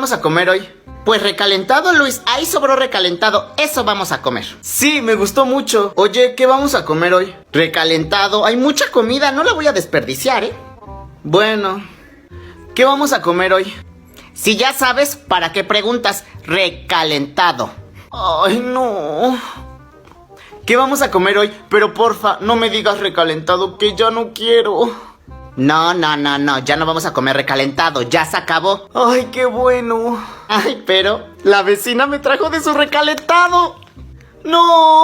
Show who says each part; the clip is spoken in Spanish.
Speaker 1: vamos a comer hoy? Pues recalentado, Luis. Ahí sobró recalentado. Eso vamos a comer. Sí, me gustó mucho. Oye, ¿qué vamos a comer hoy? Recalentado. Hay mucha comida. No la voy a desperdiciar, ¿eh? Bueno, ¿qué vamos a comer hoy? Si ya sabes, ¿para qué preguntas? Recalentado. Ay, no. ¿Qué vamos a comer hoy? Pero porfa, no me digas recalentado, que ya no quiero. No, ya no vamos a comer recalentado, ya se acabó. Ay, qué bueno. Ay, pero la vecina me trajo de su recalentado. No.